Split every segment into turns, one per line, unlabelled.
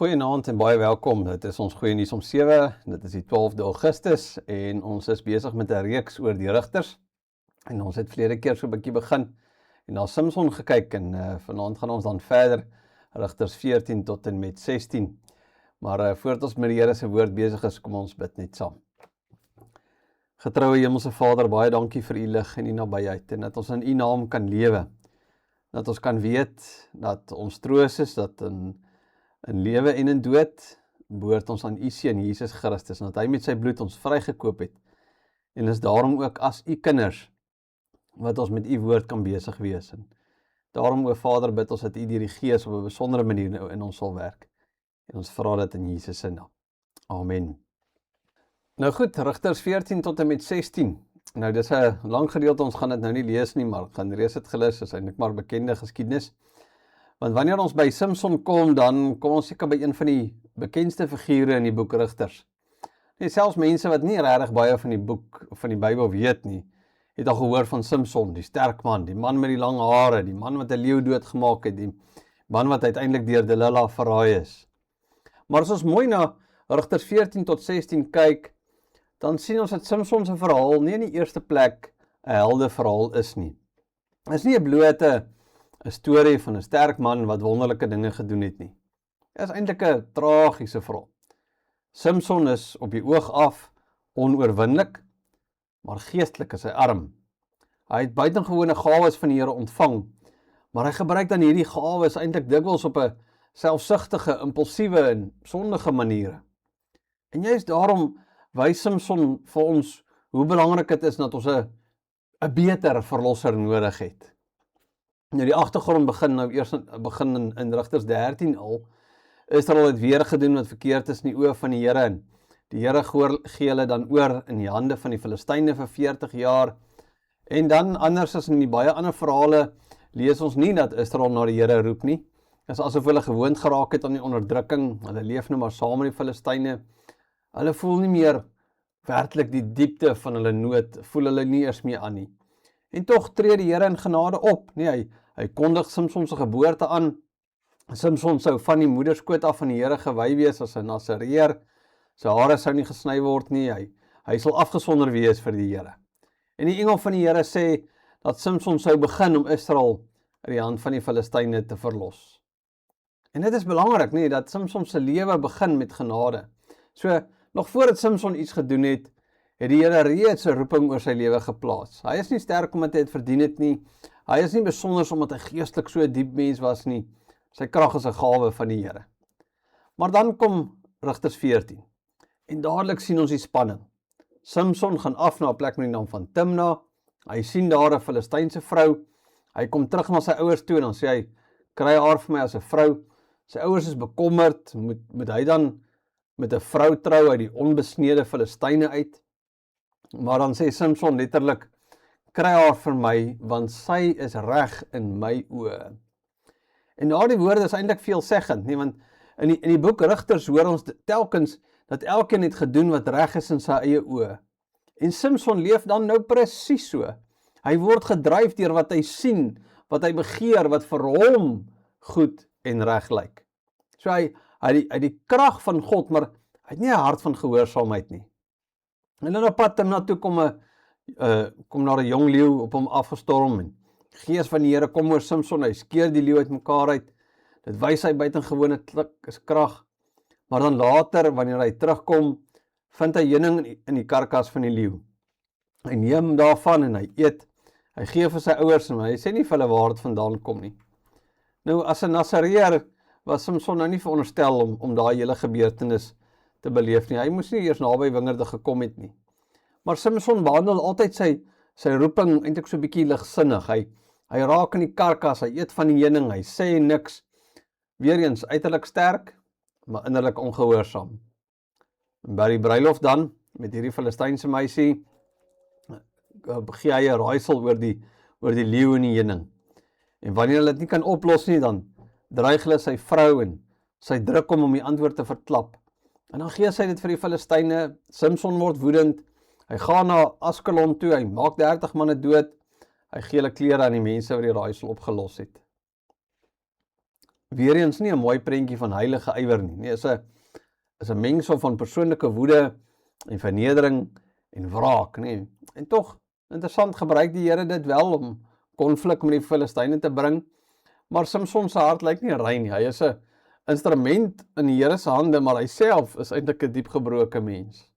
Goeienaand en baie welkom. Dit is ons goeie nuus om 7. Dit is die 12de Augustus en ons is besig met 'n reeks oor die rigters. En ons het verlede keer so 'n bietjie begin en na Samson gekyk en vanaand gaan ons dan verder Rigters 14 tot en met 16. Maar voordat ons met die Here se woord besig is, kom ons bid net saam. Getroue Hemelse Vader, baie dankie vir u lig en u nabyheid en dat ons in u naam kan lewe. Dat ons kan weet dat ons troos is, dat in lewe en in dood behoort ons aan u seun Jesus Christus en dat hy met sy bloed ons vrygekoop het. En is daarom ook as u kinders wat ons met u woord kan besig wees. En daarom, o Vader, bid ons dat u deur die Gees op 'n besondere manier nou in ons sal werk. En ons vra dit in Jesus se naam. Amen. Nou goed, Rigters 14 tot en met 16. Nou dis 'n lang gedeelte, ons gaan dit nou nie lees nie, maar gaan reeds het gelees, is eintlik maar bekende geskiedenis. Want wanneer ons by Samson kom, dan kom ons seker by een van die bekendste figure in die boek Rigters. Nee, selfs mense wat nie regtig baie van die boek van die Bybel weet nie, het al gehoor van Samson, die sterk man, die man met die lang hare, die man wat 'n leeu doodgemaak het, die man wat uiteindelik deur Delila verraai is. Maar as ons mooi na Rigters 14 tot 16 kyk, dan sien ons dat Samson se verhaal nie in die eerste plek 'n heldeverhaal is nie. Dit is nie 'n blote 'n storie van 'n sterk man wat wonderlike dinge gedoen het nie. Dit is eintlik 'n tragiese verhaal. Samson is op die oog af onoorwinlik, maar geestelik is hy arm. Hy het buitengewone gawes van die Here ontvang, maar hy gebruik dan hierdie gawes eintlik dikwels op 'n selfsugtige, impulsiewe en sondige maniere. En juist daarom wys Samson vir ons hoe belangrik dit is dat ons 'n beter verlosser nodig het. Nou die agtergrond begin in Rigters 13 al. Israel het weer gedoen wat verkeerd is in die oë van die Here en die Here gee hulle dan oor in die hande van die Filistyne vir 40 jaar. En dan anders as in die baie ander verhale lees ons nie dat Israel na die Here roep nie. Dit is asof hulle gewoond geraak het aan die onderdrukking. Hulle leef nou maar saam met die Filistyne. Hulle voel nie meer werklik die diepte van hulle nood, voel hulle nie eers meer aan nie. En tog tree die Here in genade op. Nee, hy kondig Samson se geboorte aan. Samson sou van die moederskoot af van die Here gewy wees as 'n Nasareër. Sy hare sou nie gesny word nie. Hy sal afgesonder wees vir die Here. En die engel van die Here sê dat Samson sou begin om Israel uit die hand van die Filistyne te verlos. En dit is belangrik, nee, dat Samson se lewe begin met genade. So, nog voordat Samson iets gedoen het, het die Here reeds 'n roeping oor sy lewe geplaas. Hy is nie sterk omdat hy het verdien het nie. Hy is nie besonder omdat hy geestelik so 'n diep mens was nie. Sy krag is 'n gawe van die Here. Maar dan kom Rigters 14. En dadelik sien ons die spanning. Samson gaan af na 'n plek met die naam van Timna. Hy sien daar 'n Filistynse vrou. Hy kom terug na sy ouers toe en dan sê hy, kry haar vir my as 'n vrou. Sy ouers is bekommerd, moet hy dan met 'n vrou trou uit die onbesnede Filistyne uit? Maar dan sê Samson letterlik, kry haar vir my, want sy is reg in my oë. En daardie woorde is eintlik veelzeggend, nie, want in die boek Rigters hoor ons telkens dat elkeen het gedoen wat reg is in sy eie oë. En Samson leef dan nou presies so. Hy word gedryf deur wat hy sien, wat hy begeer, wat vir hom goed en reg lyk. So hy het die krag van God, maar hy het nie 'n hart van gehoorsaamheid nie. En dan op pad na toe kom daar 'n jong leeu op hom afgestorm en Gees van die Here kom oor Samson, hy skeer die leeu uit mekaar uit. Dit wys hy buitengewone krag. Maar dan later, wanneer hy terugkom, vind hy heuning in die karkas van die leeu. Hy neem daarvan en hy eet. Hy gee vir sy ouers en hy sê nie vir hulle waar dit vandaan kom nie. Nou, as 'n Nasareër was Samson nou nie veronderstel om daai hele gebeurtenis te beleef nie. Hy moes nie eers naby wingerde gekom het nie. Maar Samson behandel altyd sy roeping eintlik so 'n bietjie ligsinnig. Hy raak in die karkas, hy eet van die heuning, hy sê niks. Weereens uiterlik sterk, maar innerlik ongehoorsaam. En by die bruilof dan, met hierdie Filistynse meisie, gee hy 'n raaisel oor die leeu en die heuning. En wanneer hulle dit nie kan oplos nie, dan dreig hulle sy vrou en sy druk hom om die antwoord te verklap. En dan gee sy dit vir die Filistyne. Samson word woedend. Hy gaan na Askelon toe, hy maak 30 manne dood. Hy gee hulle klere aan die mense wat die raaisel opgelos het. weer eens nie 'n mooi prentjie van heilige ywer nie. Nee, is 'n mengsel van persoonlike woede en vernedering en wraak, nee. En tog, interessant, gebruik die Here dit wel om konflik met die Filistyne te bring, maar Samson se hart lyk nie rein nie. Hy is 'n instrument in die Here se hande, maar hy self is eintlik 'n diepgebroke mens.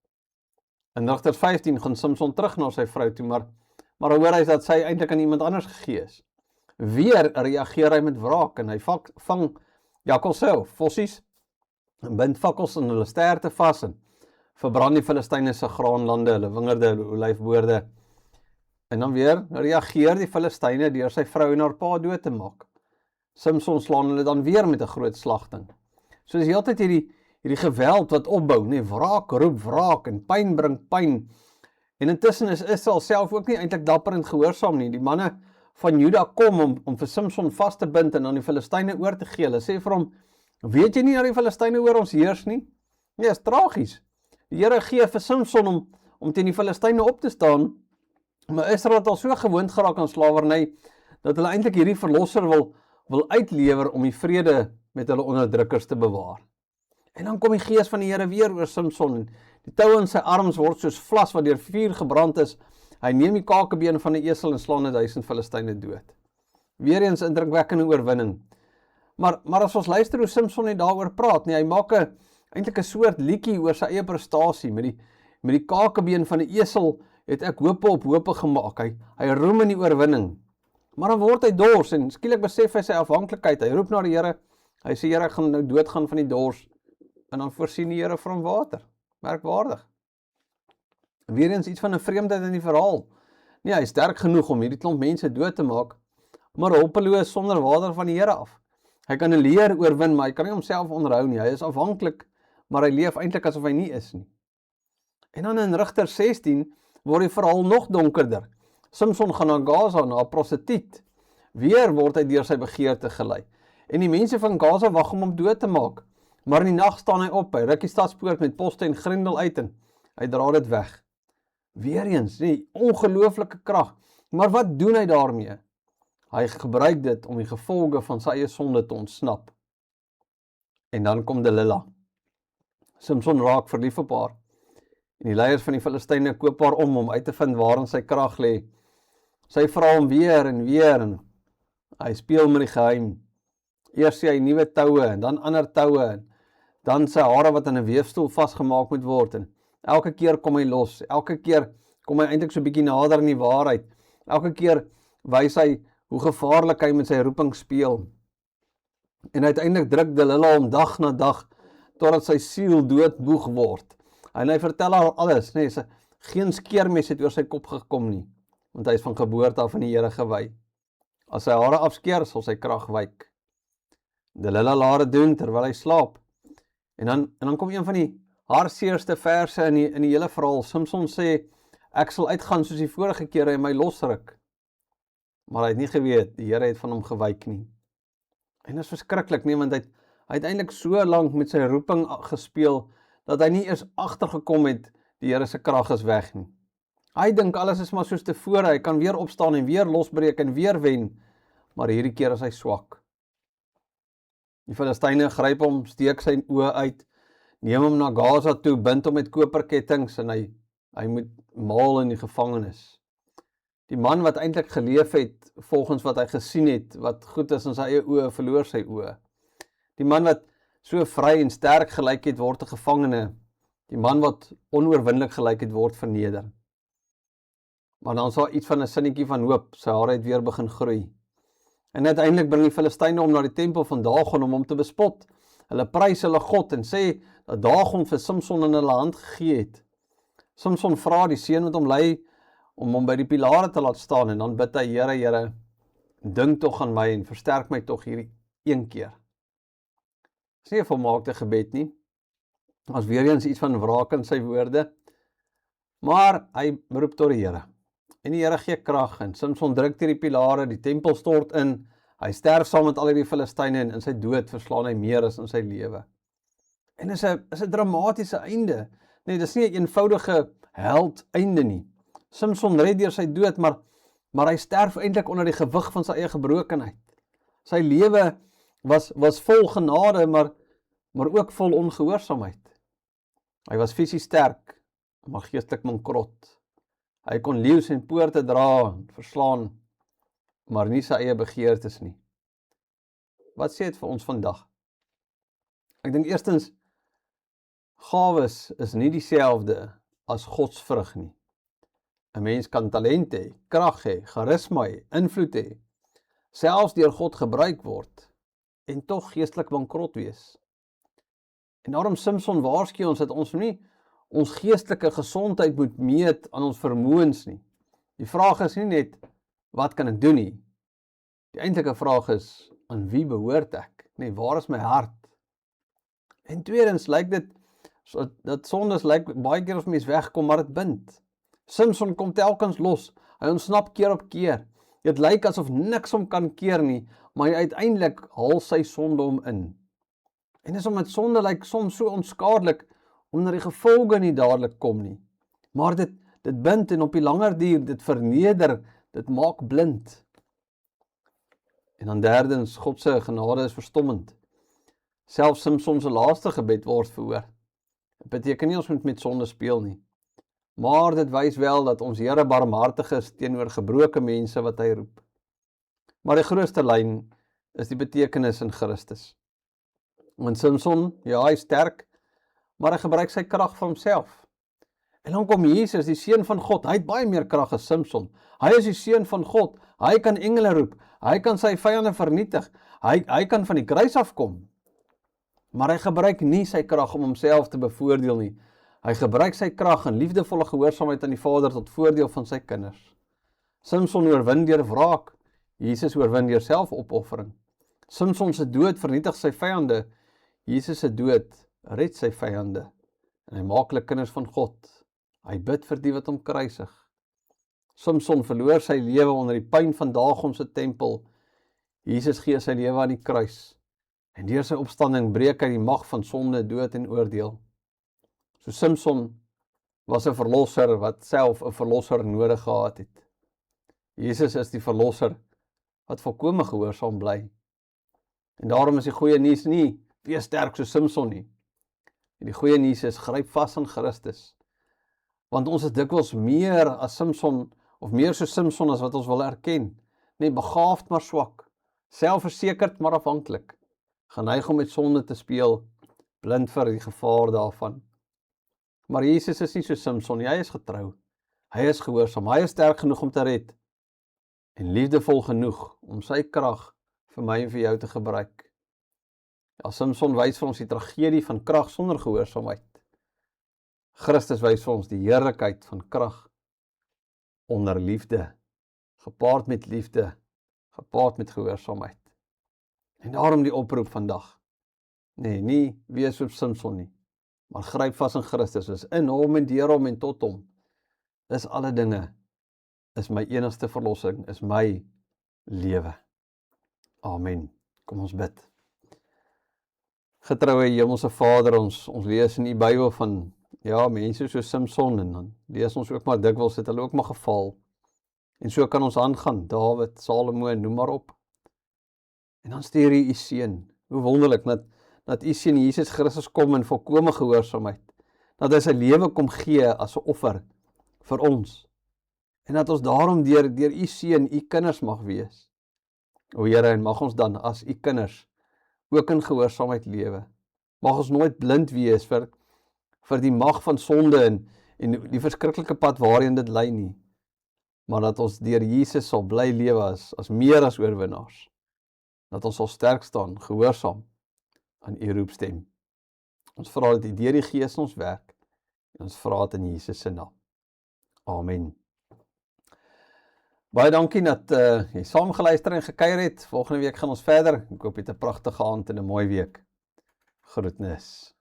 In Rigters 15 gaan Samson terug na sy vrou toe, maar hoor hy dat sy eintlik aan iemand anders gegee is. Weer reageer hy met wraak en hy vang jakkals vossies, en bind fakkels in hulle sterte vas en verbrand die Filistyne se graanlande, hulle wingerde, hulle olyfboorde. En dan weer reageer die Filistyne deur sy vrou en haar pa dood te maak. Samson slaan hulle dan weer met 'n groot slagting. So dis heeltyd hierdie geweld wat opbou, nee, wraak roep wraak en pyn bring pyn. En intussen is Israel self ook nie eintlik dapper en gehoorsaam nie. Die manne van Juda kom om vir Samson vas te bind en aan die Filistyne oor te gee. Hulle sê vir hom, weet jy nie dat die Filistyne oor ons heers nie? Nee, is tragies. Die Here gee vir Samson om teen die Filistyne op te staan, maar Israel het al so gewoond geraak aan slawerny, dat hulle eintlik hierdie verlosser wil uitlewer om die vrede met hulle onderdrukkers te bewaar. En dan kom die gees van die Here weer oor Samson, en die toue in sy arms word soos vlas wat deur vuur gebrand is. Hy neem die kakebeen van 'n esel en slaan 1000 Filistyne dood. Weer eens indrukwekkende oorwinning. Maar as ons luister hoe Samson net daaroor praat, nee, hy maak eintlik 'n soort liedjie oor sy eie prestasie. Met die kakebeen van 'n esel het ek hope op hope gemaak. Hy roem in die oorwinning. Maar dan word hy dors en skielik besef hy sy afhanklikheid. Hy roep na die Here. Hy sê, Here, ek gaan nou doodgaan van die dors. En dan voorsien die Here vir hom water. Merkwaardig. Weer eens iets van 'n vreemdheid in die verhaal. Nee, hy is sterk genoeg om hierdie klomp mense dood te maak, maar hulpeloos sonder water van die Here af. Hy kan 'n leer oorwin, maar hy kan nie homself onderhou nie. Hy is afhanklik, maar hy leef eintlik asof hy nie is nie. En dan in Rigters 16 word die verhaal nog donkerder. Samson gaan na Gaza, na 'n prostituut. Weer word hy deur sy begeerte gelei. En die mense van Gaza wag om dood te maak. Maar in die nag staan hy op, hy ruk die stadspoort met poste en grendel uit en hy dra dit weg. Weereens, die ongelooflike krag. Maar wat doen hy daarmee? Hy gebruik dit om die gevolge van sy eie sonde te ontsnap. En dan kom Delila. Samson raak verlief op haar. En die leiers van die Filistyne koop haar om uit te vind waarin sy krag lê. Sy vra hom weer en weer en hy speel met die geheim. Eers sê hy nuwe toue en dan ander toue en dan sy hare wat aan 'n weefstoel vasgemaak moet word en elke keer kom hy los. Elke keer kom hy eintlik so 'n bietjie nader aan die waarheid. Elke keer wys hy hoe gevaarlik hy met sy roeping speel. En uiteindelik druk Delila hom dag na dag totdat sy siel doodboeg word. En hy vertel haar alles, nee, geen skeermes het oor sy kop gekom nie, want hy is van geboorte af aan die Here gewy. As sy hare afskeer, sal sy krag wyk. Delila laat dit doen terwyl hy slaap. En dan kom een van die hartseerste verse in die hele verhaal. Samson sê, ek sal uitgaan soos die vorige kere en my losruk. Maar hy het nie geweet, die Here het van hom gewyk nie. En dit is verskriklik nie, want hy het eintlik so lank met sy roeping gespeel, dat hy nie eers agtergekom het, die Here se krag is weg nie. Hy dink alles is maar soos tevore, hy kan weer opstaan en weer losbreek en weer wen, maar hierdie keer is hy swak. Die Filistyne gryp hom, steek sy oë uit, neem hom na Gaza toe, bind hom met koperkettings en hy moet maal in die gevangenis. Die man wat eintlik geleef het, volgens wat hy gesien het, wat goed is in sy eie oë, verloor sy oë. Die man wat so vry en sterk gelyk het, word 'n gevangene. Die man wat onoorwinnelik gelyk het, word verneder. Maar dan is daar iets van 'n sinnetjie van hoop, sy hare het weer begin groei. En uiteindelik bring die Filistyne hom na die tempel van Dagon om hom te bespot. Hulle prys hulle God en sê dat Dagon vir Samson in hulle hand gegee het. Samson vra die seun wat hom lei om hom by die pilare te laat staan en dan bid hy, Here, dink tog aan my en versterk my tog hierdie een keer. Dis nie 'n volmaakte gebed nie. As weer eens iets van wraak in sy woorde. Maar hy roep tot die Here. En die Here gee krag en Samson druk deur die pilare, die tempel stort in, hy sterf saam met al die Filistyne en in sy dood verslaan hy meer as in sy lewe. En is 'n dramatiese einde. Nee, dis nie 'n eenvoudige held einde nie. Samson red deur sy dood, maar hy sterf eintlik onder die gewig van sy eie gebrokenheid. Sy lewe was vol genade, maar ook vol ongehoorsaamheid. Hy was fisies sterk, maar geestelik bankrot. Hy kon leeu's en poorte dra en verslaan, maar nie sy eie begeertes nie. Wat sê dit vir ons vandag? Ek dink eerstens, gawes is nie dieselfde as godsvrug nie. 'n Mens kan talent hê, krag hê, charisma hê, invloed hê, selfs deur God gebruik word, en tog geestelik bankrot wees. En daarom Simson waarsku ons dat ons nie ons geestelike gesondheid moet meet aan ons vermoëns nie. Die vraag is nie net, wat kan ek doen nie? Die eintlike vraag is, aan wie behoort ek? Nee, waar is my hart? En tweedens, lyk dit, dat sondes lyk baie keer as mens wegkom, maar dit bind. Simson kom telkens los, hy ontsnap keer op keer. Dit lyk asof niks hom kan keer nie, maar uiteindelik haal sy sonde hom in. En dis omdat sonde lyk soms so onskadelik, omdat die gevolge nie dadelik kom nie. Maar dit bind en op die langer duur, dit verneder, dit maak blind. En dan derdens, God se genade is verstommend. Selfs Simson se laaste gebed word verhoor. Dit beteken nie ons moet met sonde speel nie. Maar dit wys wel dat ons Here barmhartig is teenoor gebroke mense wat hy roep. Maar die grootste lyn is die betekenis in Christus. Want Simson, ja, hy is sterk, maar hy gebruik sy krag vir homself. En dan kom Jesus, die seun van God, hy het baie meer krag as Simson. Hy is die seun van God, hy kan engele roep, hy kan sy vyande vernietig, hy kan van die kruis afkom. Maar hy gebruik nie sy krag om homself te bevoordeel nie. Hy gebruik sy krag in liefdevolle gehoorsaamheid aan die Vader tot voordeel van sy kinders. Simson oorwin deur wraak, Jesus oorwin deur selfopoffering. Simson se dood vernietig sy vyande, Jesus se dood red sy vyande. En hy maak hulle kinders van God. Hy bid vir die wat hom kruisig. Simson verloor sy lewe onder die pyn van Dagon se tempel. Jesus gee sy lewe aan die kruis. En deur sy opstanding breek hy die mag van sonde, dood en oordeel. So Simson was 'n verlosser wat self 'n verlosser nodig gehad het. Jesus is die verlosser wat volkome gehoorsaam bly. En daarom is die goeie nuus nie, wees sterk so Simson nie. En die goeie nuus is, gryp vas aan Christus. Want ons is dikwels meer as Simson, of meer so Simson as wat ons wil erken. Nee, begaafd maar swak, selfversekerd maar afhanklik, geneig om met sonde te speel, blind vir die gevaar daarvan. Maar Jesus is nie so Simson, hy is getrou, hy is gehoorsaam, hy is sterk genoeg om te red, en liefdevol genoeg om sy krag vir my en vir jou te gebruik. Ja, Simson wys vir ons die tragedie van krag sonder gehoorsaamheid. Christus wys vir ons die heerlikheid van krag onder liefde, gepaard met liefde, gepaard met gehoorsaamheid. En daarom die oproep vandag. Nee, nie wees soos Simson nie, maar gryp vas in Christus, is in hom en deur hom en tot hom. Dis alle dinge, is my enigste verlossing, is my lewe. Amen. Kom ons bid. Getroue Hemelse Vader, ons lees in die Bybel van, ja, mense soos Simson, en dan lees ons ook maar dikwels, het hulle ook maar geval. En so kan ons aangaan, Dawid, Salomo, noem maar op. En dan stuur hy u seun. Hoe wonderlik, dat u seun Jesus Christus kom in volkome gehoorsaamheid. Dat hy sy lewe kom gee as 'n offer vir ons. En dat ons daarom deur u seun u kinders mag wees. O Here, en mag ons dan as u kinders ook in gehoorsaamheid lewe. Mag ons nooit blind wees vir die mag van sonde en die verskriklike pad waarheen dit lei nie. Maar dat ons deur Jesus sal bly lewe as meer as oorwinnaars. Dat ons sal sterk staan, gehoorsaam aan u roepstem. Ons vra dat u deur die Gees in ons werk, en ons vra dit in Jesus se naam. Amen. Baie dankie dat jy saam geluister en gekuier het. Volgende week gaan ons verder. Ek hoop jy het 'n pragtige aand en 'n mooi week. Groetnis.